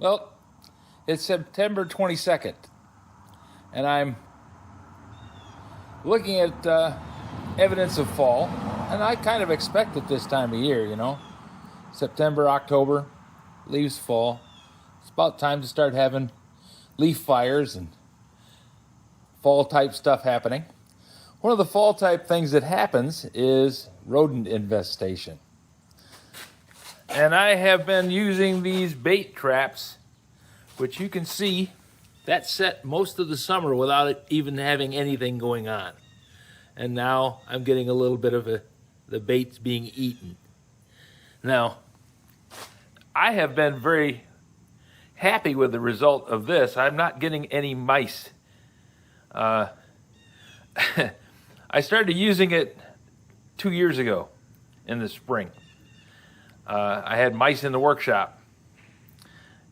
Well, it's September 22nd, and I'm looking at evidence of fall, and I kind of expect it this time of year, you know. September, October, leaves fall. It's about time to start having leaf fires and fall type stuff happening. One of the fall type things that happens is rodent infestation. And I have been using these bait traps, which you can see that set most of the summer without it even having anything going on. And now I'm getting a little bit of the baits being eaten. Now, I have been very happy with the result of this. I'm not getting any mice. I started using it 2 years ago in the spring. I had mice in the workshop,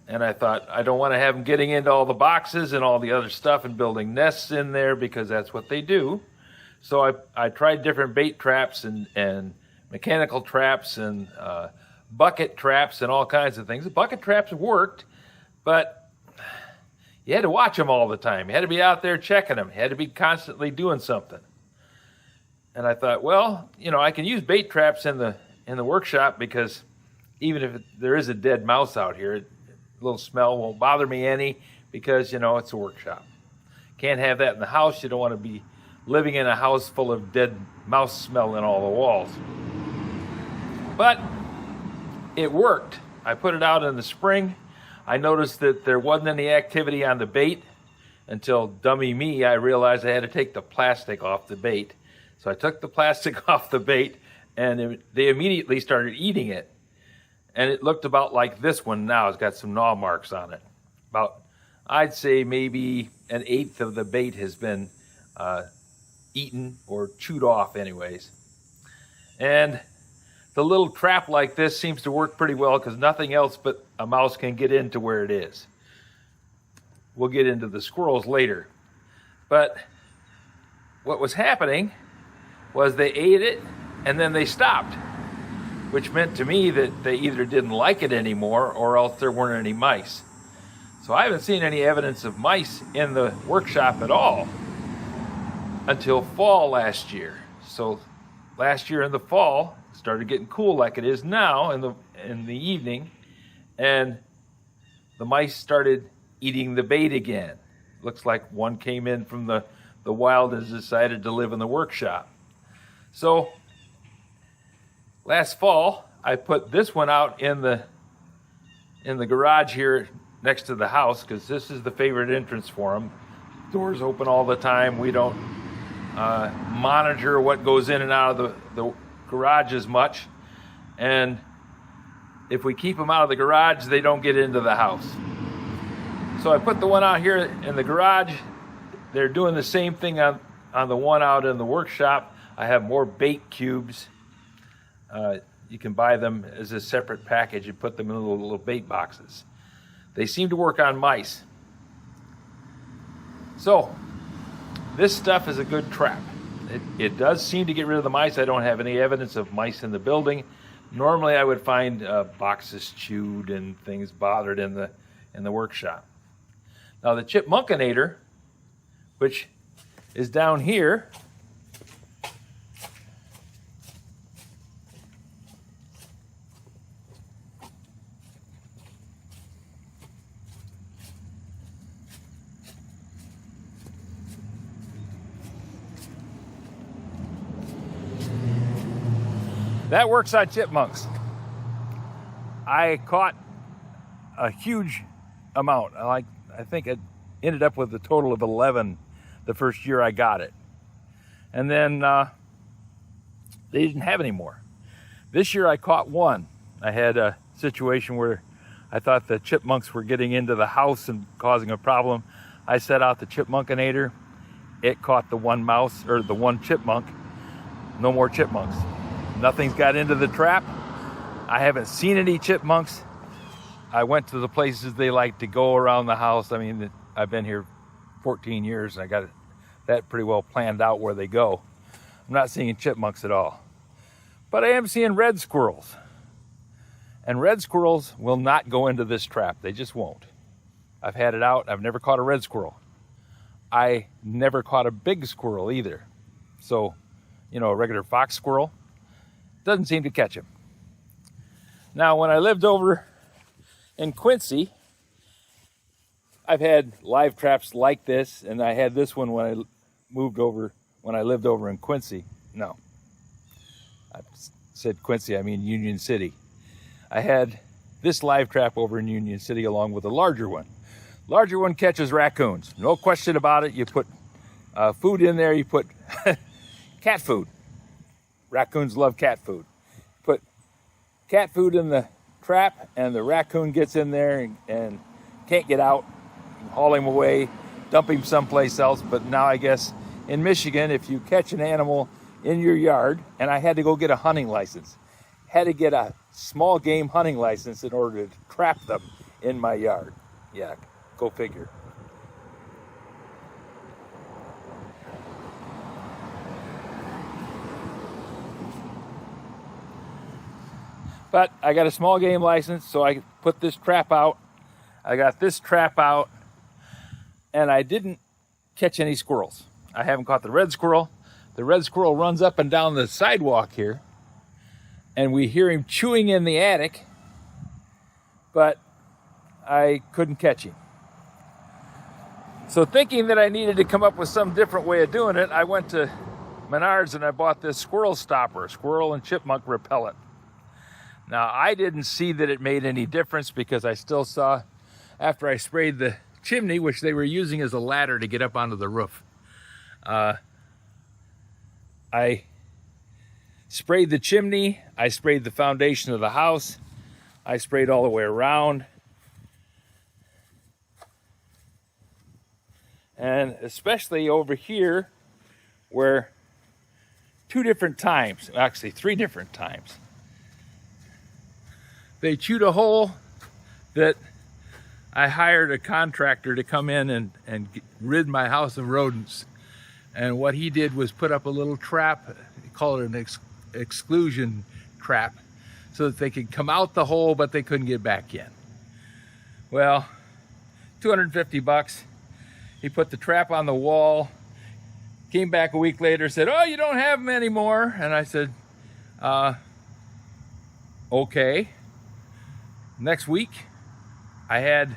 and I thought, I don't want to have them getting into all the boxes and all the other stuff and building nests in there, because that's what they do. So I tried different bait traps and mechanical traps and bucket traps and all kinds of things. The bucket traps worked, but you had to watch them all the time. You had to be out there checking them. You had to be constantly doing something. And I thought, well, you know, I can use bait traps in the workshop, because even if there is a dead mouse out here, a little smell won't bother me any, because, you know, it's a workshop. Can't have that in the house. You don't want to be living in a house full of dead mouse smell in all the walls. But it worked. I put it out in the spring. I noticed that there wasn't any activity on the bait until, dummy me, I realized I had to take the plastic off the bait. So I took the plastic off the bait, and they immediately started eating it. And it looked about like this one now. It's got some gnaw marks on it. About, I'd say maybe 1/8 of the bait has been eaten or chewed off anyways. And the little trap like this seems to work pretty well, because nothing else but a mouse can get into where it is. We'll get into the squirrels later. But what was happening was they ate it and then they stopped, which meant to me that they either didn't like it anymore or else there weren't any mice. So I haven't seen any evidence of mice in the workshop at all until fall last year. So last year in the fall, it started getting cool like it is now in the evening, and the mice started eating the bait again. Looks like one came in from the wild and decided to live in the workshop. So last fall, I put this one out in the garage here next to the house, because this is the favorite entrance for them. Doors open all the time. We don't monitor what goes in and out of the garage as much. And if we keep them out of the garage, they don't get into the house. So I put the one out here in the garage. They're doing the same thing on the one out in the workshop. I have more bait cubes. You can buy them as a separate package and put them in little bait boxes. They seem to work on mice. So this stuff is a good trap. It does seem to get rid of the mice. I don't have any evidence of mice in the building. Normally I would find boxes chewed and things bothered in the workshop. Now the chipmunkinator, which is down here, that works on chipmunks. I caught a huge amount. I think it ended up with a total of 11 the first year I got it. And then they didn't have any more. This year I caught one. I had a situation where I thought the chipmunks were getting into the house and causing a problem. I set out the chipmunkinator. It caught the one mouse, or the one chipmunk. No more chipmunks. Nothing's got into the trap. I haven't seen any chipmunks. I went to the places they like to go around the house. I mean, I've been here 14 years, and I got that pretty well planned out where they go. I'm not seeing chipmunks at all. But I am seeing red squirrels. And red squirrels will not go into this trap. They just won't. I've had it out. I've never caught a red squirrel. I never caught a big squirrel either. So, you know, a regular fox squirrel doesn't seem to catch him. Now, when I lived over in Quincy, I've had live traps like this, and I had this one when I lived over in Quincy. No, I said Quincy, I mean Union City. I had this live trap over in Union City along with a larger one. Larger one catches raccoons. No question about it. You put food in there. You put cat food. Raccoons love cat food. Put cat food in the trap, and the raccoon gets in there and can't get out. You haul him away, dump him someplace else. But now I guess in Michigan, if you catch an animal in your yard, and I had to go get a hunting license. Had to get a small game hunting license in order to trap them in my yard. Yeah, go figure. But I got a small game license, so I put this trap out. I got this trap out, and I didn't catch any squirrels. I haven't caught the red squirrel. The red squirrel runs up and down the sidewalk here, and we hear him chewing in the attic, but I couldn't catch him. So thinking that I needed to come up with some different way of doing it, I went to Menards and I bought this squirrel stopper, squirrel and chipmunk repellent. Now, I didn't see that it made any difference because I still saw, after I sprayed the chimney, which they were using as a ladder to get up onto the roof, I sprayed the chimney, I sprayed the foundation of the house, I sprayed all the way around. And especially over here where 2 different times, actually 3 different times, they chewed a hole that I hired a contractor to come in and rid my house of rodents. And what he did was put up a little trap, call it an exclusion trap, so that they could come out the hole, but they couldn't get back in. Well, $250. He put the trap on the wall, came back a week later, said, "Oh, you don't have them anymore." And I said, okay. Next week, I had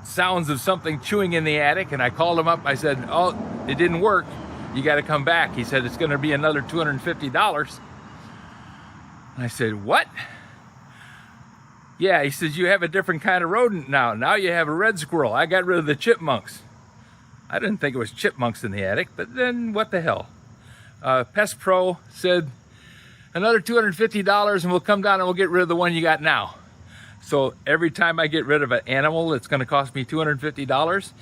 sounds of something chewing in the attic, and I called him up. I said, "Oh, it didn't work. You got to come back." He said, "It's going to be another $250. I said, "What?" "Yeah," he says, "you have a different kind of rodent now. Now you have a red squirrel. I got rid of the chipmunks." I didn't think it was chipmunks in the attic, but then what the hell? Pest Pro said, "Another $250 and we'll come down and we'll get rid of the one you got now." So every time I get rid of an animal, it's going to cost me $250?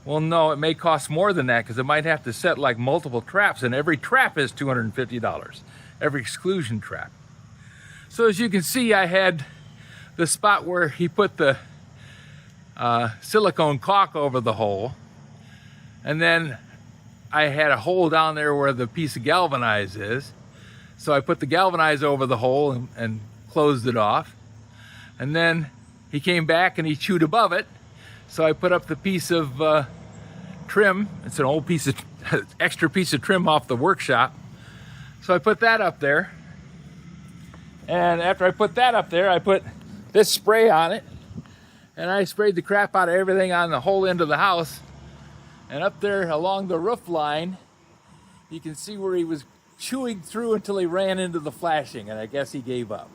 Well, no, it may cost more than that because it might have to set like multiple traps, and every trap is $250, every exclusion trap. So as you can see, I had the spot where he put the silicone caulk over the hole, and then I had a hole down there where the piece of galvanized is. So I put the galvanized over the hole and closed it off. And then he came back and he chewed above it. So I put up the piece of trim. It's an old piece of extra piece of trim off the workshop. So I put that up there. And after I put that up there, I put this spray on it. And I sprayed the crap out of everything on the whole end of the house. And up there along the roof line, you can see where he was chewing through until he ran into the flashing, and I guess he gave up.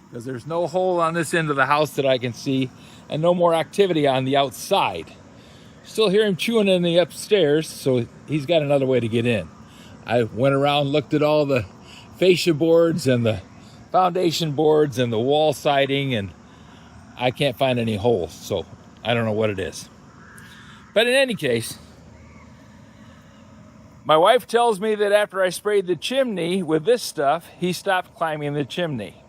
Because there's no hole on this end of the house that I can see, and no more activity on the outside. Still hear him chewing in the upstairs, so he's got another way to get in. I went around, looked at all the fascia boards and the foundation boards and the wall siding, and I can't find any holes, so I don't know what it is. But in any case, my wife tells me that after I sprayed the chimney with this stuff, he stopped climbing the chimney.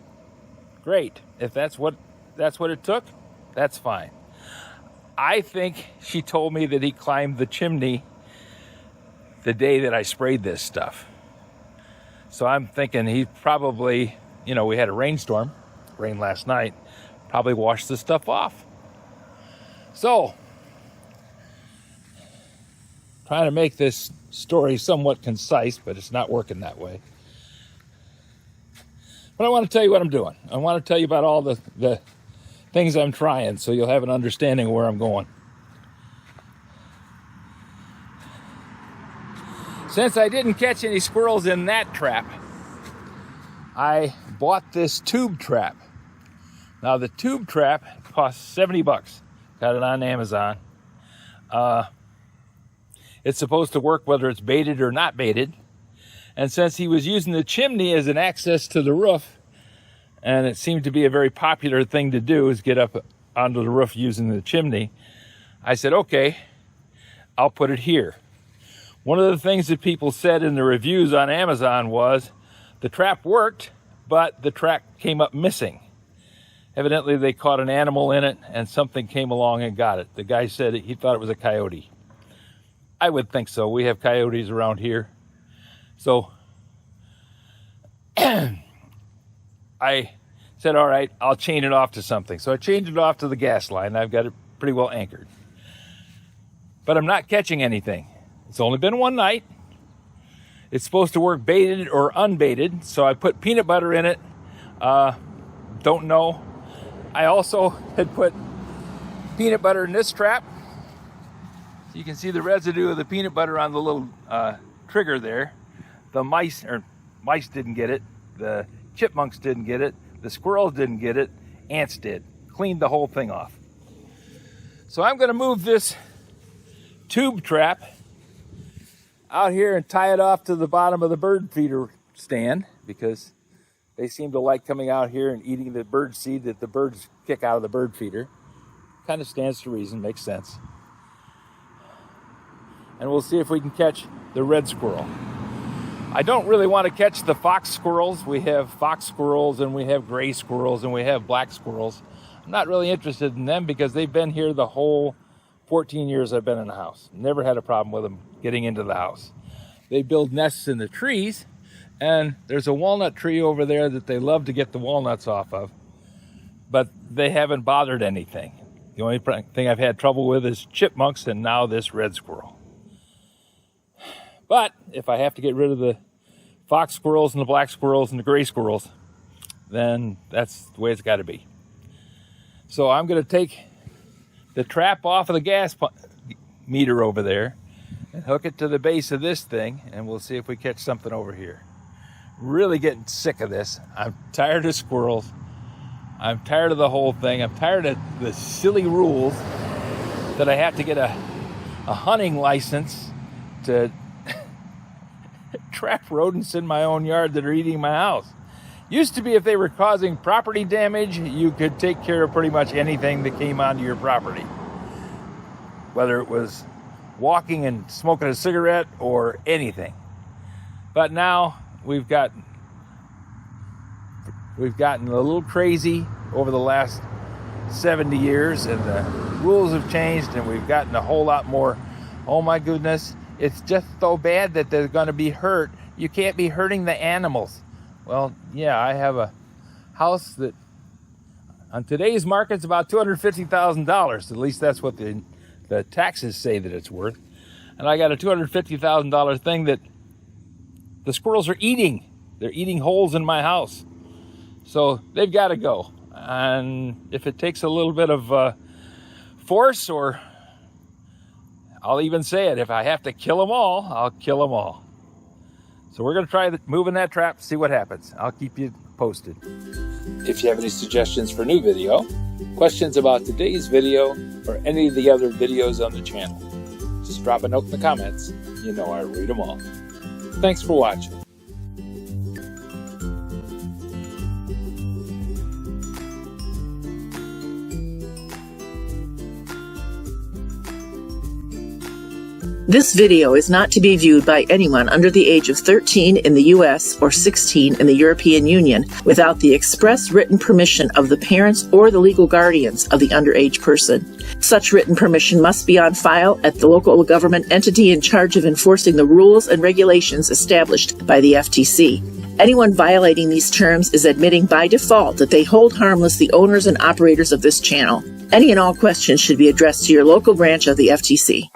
Great. If that's what it took, that's fine. I think she told me that he climbed the chimney the day that I sprayed this stuff. So I'm thinking he probably, we had a rainstorm, rain last night, probably washed this stuff off. So, trying to make this story somewhat concise, but it's not working that way. But I want to tell you what I'm doing. I want to tell you about all the things I'm trying, so you'll have an understanding of where I'm going. Since I didn't catch any squirrels in that trap, I bought this tube trap. Now the tube trap costs $70. Got it on Amazon. It's supposed to work whether it's baited or not baited. And since he was using the chimney as an access to the roof, and it seemed to be a very popular thing to do is get up onto the roof using the chimney, I said, okay, I'll put it here. One of the things that people said in the reviews on Amazon was the trap worked, but the trap came up missing. Evidently, they caught an animal in it, and something came along and got it. The guy said he thought it was a coyote. I would think so. We have coyotes around here. So I said, all right, I'll chain it off to something. So I chained it off to the gas line. I've got it pretty well anchored. But I'm not catching anything. It's only been one night. It's supposed to work baited or unbaited, so I put peanut butter in it. Don't know. I also had put peanut butter in this trap. So you can see the residue of the peanut butter on the little trigger there. The mice didn't get it. The chipmunks didn't get it. The squirrels didn't get it. Ants did. Cleaned the whole thing off. So I'm going to move this tube trap out here and tie it off to the bottom of the bird feeder stand, because they seem to like coming out here and eating the bird seed that the birds kick out of the bird feeder. Kind of stands to reason, makes sense. And we'll see if we can catch the red squirrel. I don't really want to catch the fox squirrels. We have fox squirrels and we have gray squirrels and we have black squirrels. I'm not really interested in them because they've been here the whole 14 years I've been in the house. Never had a problem with them getting into the house. They build nests in the trees, and there's a walnut tree over there that they love to get the walnuts off of, but they haven't bothered anything. The only thing I've had trouble with is chipmunks and now this red squirrel. But if I have to get rid of the fox squirrels and the black squirrels and the gray squirrels, then that's the way it's got to be. So I'm going to take the trap off of the gas meter over there and hook it to the base of this thing, and we'll see if we catch something over here. Really getting sick of this. I'm tired of squirrels. I'm tired of the whole thing. I'm tired of the silly rules that I have to get a hunting license to trap rodents in my own yard that are eating my house. Used to be if they were causing property damage, you could take care of pretty much anything that came onto your property. Whether it was walking and smoking a cigarette or anything. But now we've gotten a little crazy over the last 70 years, and the rules have changed, and we've gotten a whole lot more, oh my goodness, it's just so bad that they're going to be hurt. You can't be hurting the animals. Well, yeah, I have a house that on today's market's about $250,000. At least that's what the taxes say that it's worth. And I got a $250,000 thing that the squirrels are eating. They're eating holes in my house. So they've got to go. And if it takes a little bit of force, or I'll even say it, if I have to kill them all, I'll kill them all. So we're going to try moving that trap, see what happens. I'll keep you posted. If you have any suggestions for new video, questions about today's video, or any of the other videos on the channel, just drop a note in the comments. You know I read them all. Thanks for watching. This video is not to be viewed by anyone under the age of 13 in the U.S. or 16 in the European Union without the express written permission of the parents or the legal guardians of the underage person. Such written permission must be on file at the local government entity in charge of enforcing the rules and regulations established by the FTC. Anyone violating these terms is admitting by default that they hold harmless the owners and operators of this channel. Any and all questions should be addressed to your local branch of the FTC.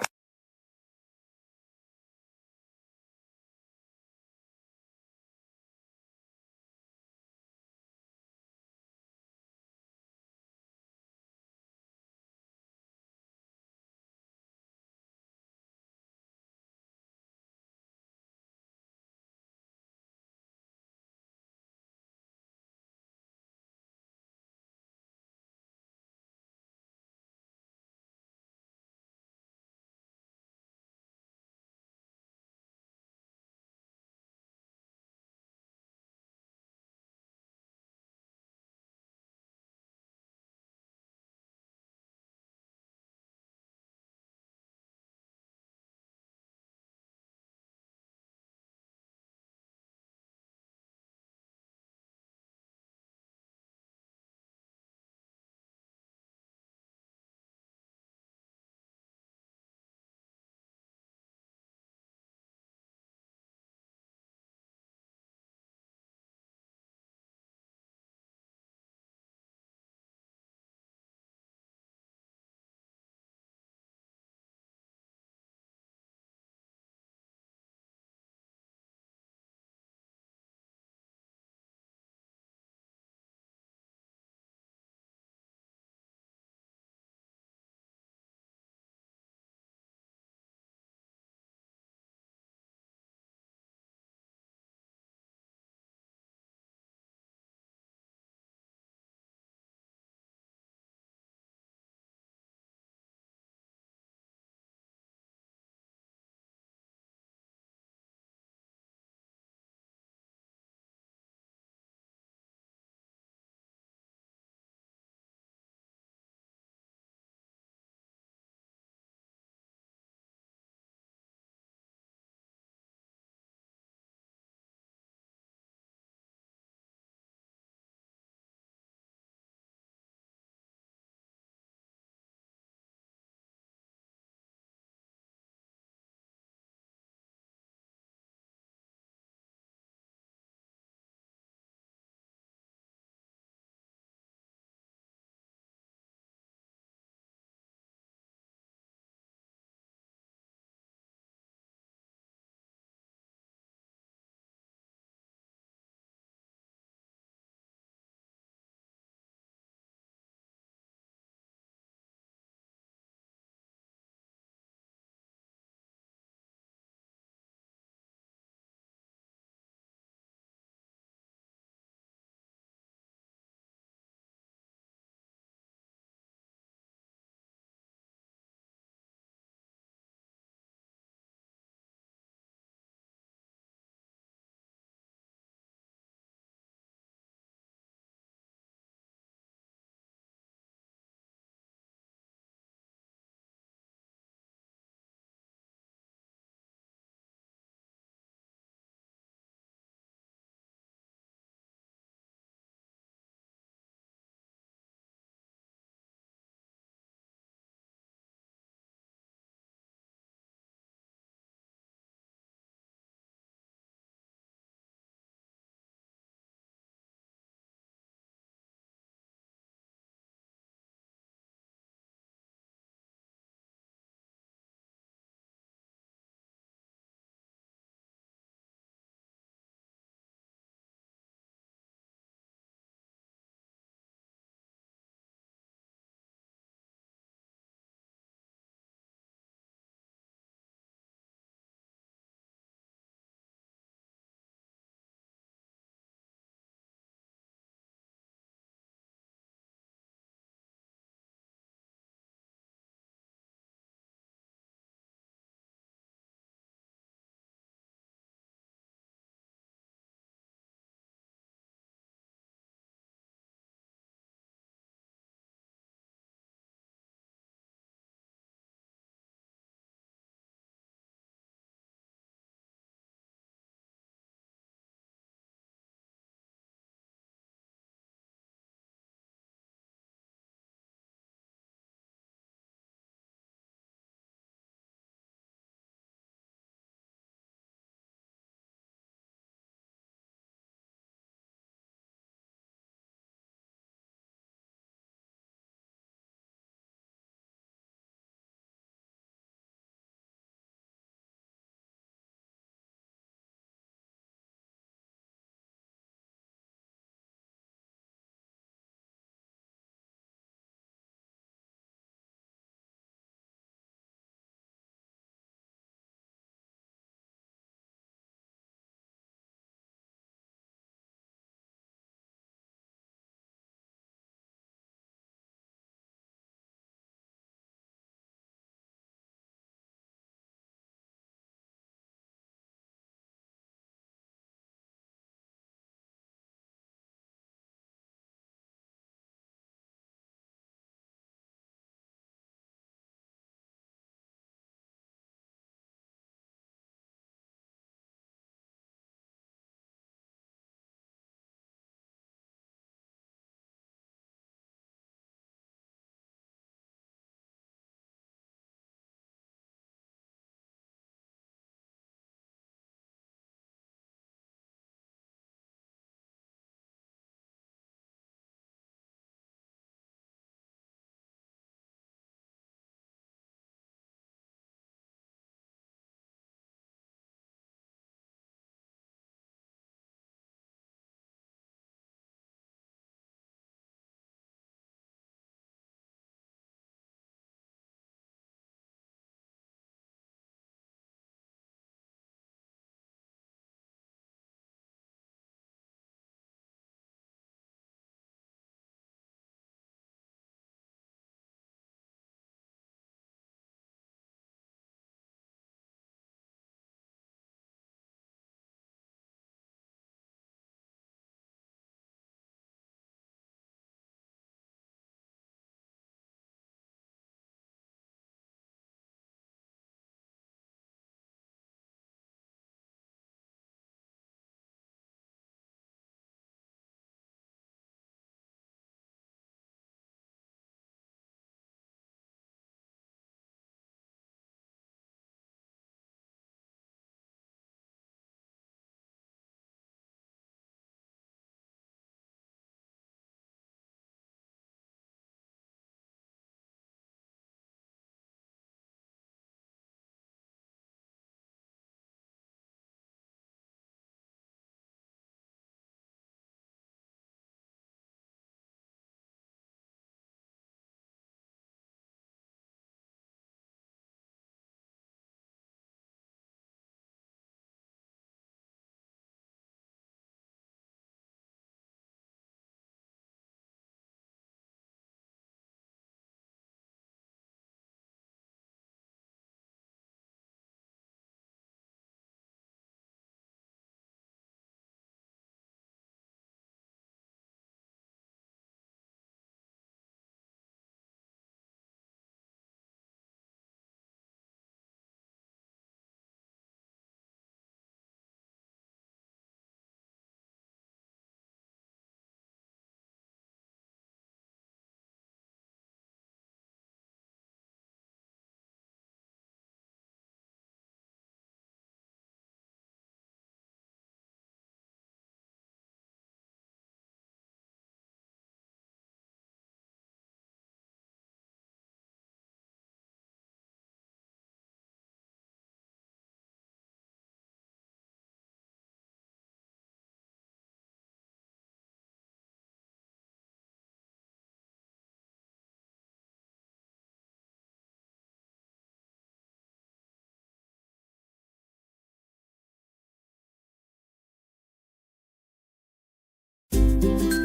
you.